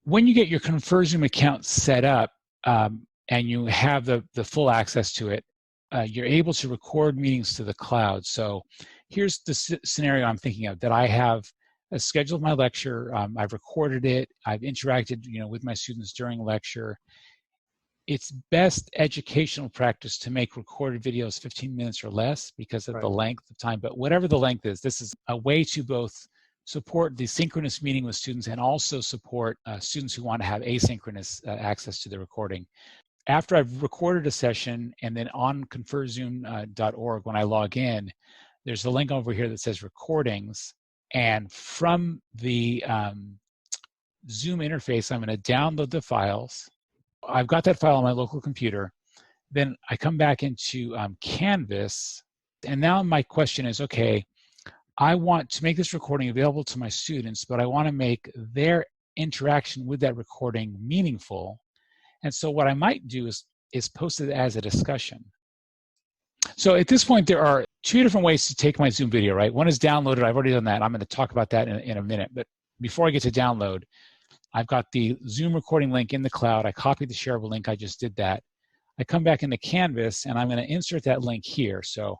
when you get your Conferzoom account set up and you have the full access to it, you're able to record meetings to the cloud. So here's the scenario I'm thinking of, that I have scheduled my lecture, I've recorded it, I've interacted with my students during lecture. It's best educational practice to make recorded videos 15 minutes or less because of the length of time, but whatever the length is, this is a way to both support the synchronous meeting with students and also support students who want to have asynchronous access to the recording. After I've recorded a session, and then on conferzoom.org, when I log in, there's a link over here that says recordings, and from the Zoom interface, I'm going to download the files. I've got that file on my local computer. Then I come back into Canvas, and now my question is, okay, I want to make this recording available to my students, but I want to make their interaction with that recording meaningful. And so what I might do is post it as a discussion. So at this point, there are two different ways to take my Zoom video, right? One is download it. I've already done that. I'm going to talk about that in a minute. But before I get to download, I've got the Zoom recording link in the cloud. I copied the shareable link. I just did that. I come back into Canvas, and I'm going to insert that link here. So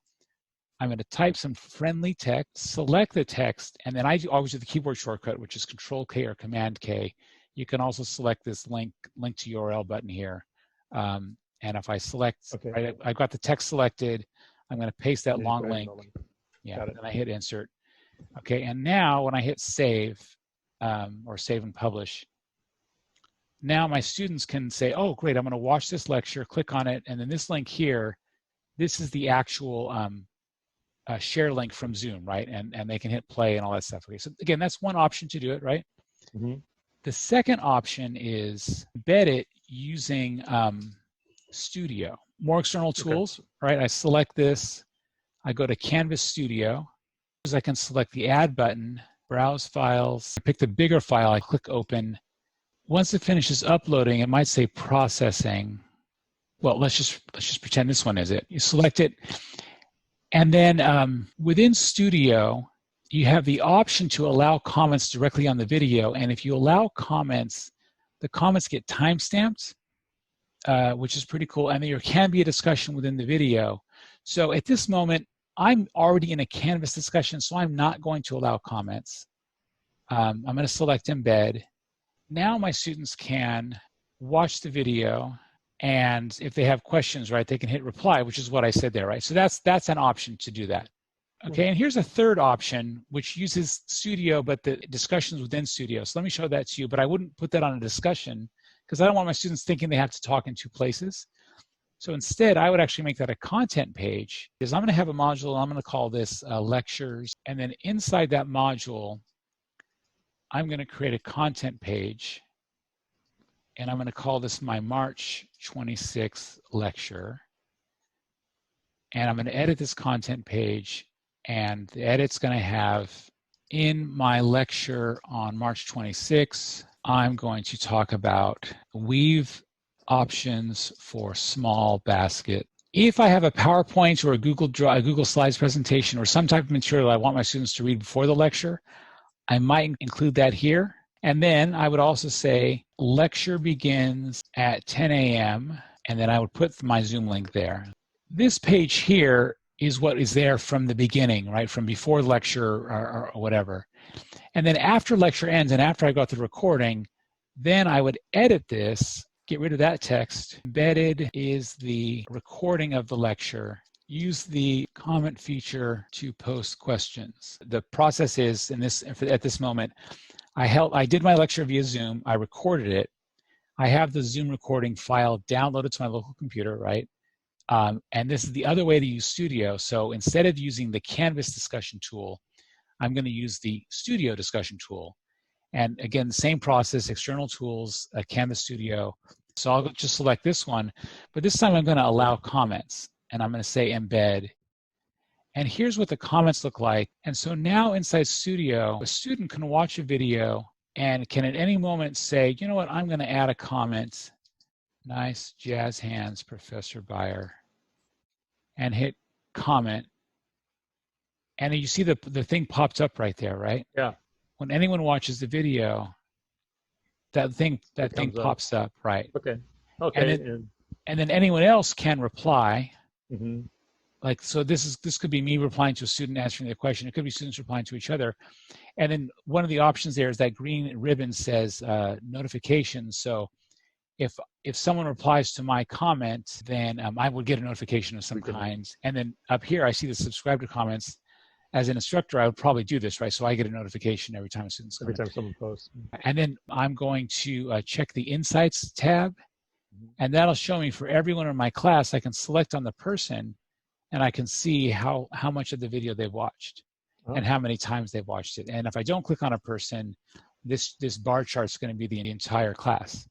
I'm going to type some friendly text, select the text, and then I always do the keyboard shortcut, which is Control-K or Command-K. You can also select this link to URL button here. And if I select, right, I've got the text selected, I'm going to paste that long link. Yeah, and then I hit insert. Okay, and now when I hit save, or save and publish, now my students can say, oh, great, I'm going to watch this lecture, click on it, and then this link here, this is the actual share link from Zoom, right? And they can hit play and all that stuff. Okay, so again, that's one option to do it, right? Mm-hmm. The second option is embed it using Studio. More external tools, right? I select this, I go to Canvas Studio. I can select the Add button, Browse Files, pick the bigger file, I click Open. Once it finishes uploading, it might say Processing. Well, let's just pretend this one is it. You select it, and then within Studio, you have the option to allow comments directly on the video. And if you allow comments, the comments get timestamped, which is pretty cool. And there can be a discussion within the video. So at this moment, I'm already in a Canvas discussion, so I'm not going to allow comments. I'm going to select Embed. Now my students can watch the video, and if they have questions, right, they can hit reply, which is what I said there, right? So that's an option to do that. Okay, and here's a third option, which uses Studio, but the discussions within Studio. So let me show that to you, but I wouldn't put that on a discussion because I don't want my students thinking they have to talk in two places. So instead, I would actually make that a content page, because I'm going to have a module, I'm going to call this lectures, and then inside that module, I'm going to create a content page, and I'm going to call this my March 26th lecture. And I'm going to edit this content page, and the edit's going to have, in my lecture on March 26th, I'm going to talk about weave options for small basket. If I have a PowerPoint or a Google Slides presentation or some type of material I want my students to read before the lecture, I might include that here. And then I would also say lecture begins at 10 a.m. and then I would put my Zoom link there. This page here is what is there from the beginning, right? From before lecture or whatever. And then after lecture ends and after I got the recording, then I would edit this, get rid of that text. Embedded is the recording of the lecture. Use the comment feature to post questions. The process is, at this moment, I did my lecture via Zoom. I recorded it. I have the Zoom recording file downloaded to my local computer, right? And this is the other way to use Studio. So instead of using the Canvas discussion tool, I'm going to use the Studio discussion tool. And again, same process, external tools, Canvas Studio. So I'll just select this one, but this time I'm going to allow comments, and I'm going to say embed. And here's what the comments look like. And so now inside Studio, a student can watch a video and can at any moment say, you know what, I'm going to add a comment. Nice jazz hands, Professor Beyer. And hit comment. And you see the thing popped up right there, right? Yeah. When anyone watches the video, that thing comes up. pops up, right? Okay. And then anyone else can reply. Mm-hmm. Like, so this could be me replying to a student answering their question. It could be students replying to each other. And then one of the options there is that green ribbon says notifications. So if someone replies to my comment, then I would get a notification of some kind. And then up here, I see the subscribe to comments. As an instructor, I would probably do this, right? So I get a notification every time a student's comment. Every time someone posts. And then I'm going to check the Insights tab, and that'll show me for everyone in my class. I can select on the person, and I can see how much of the video they've watched and how many times they've watched it. And if I don't click on a person, this bar chart is going to be the entire class.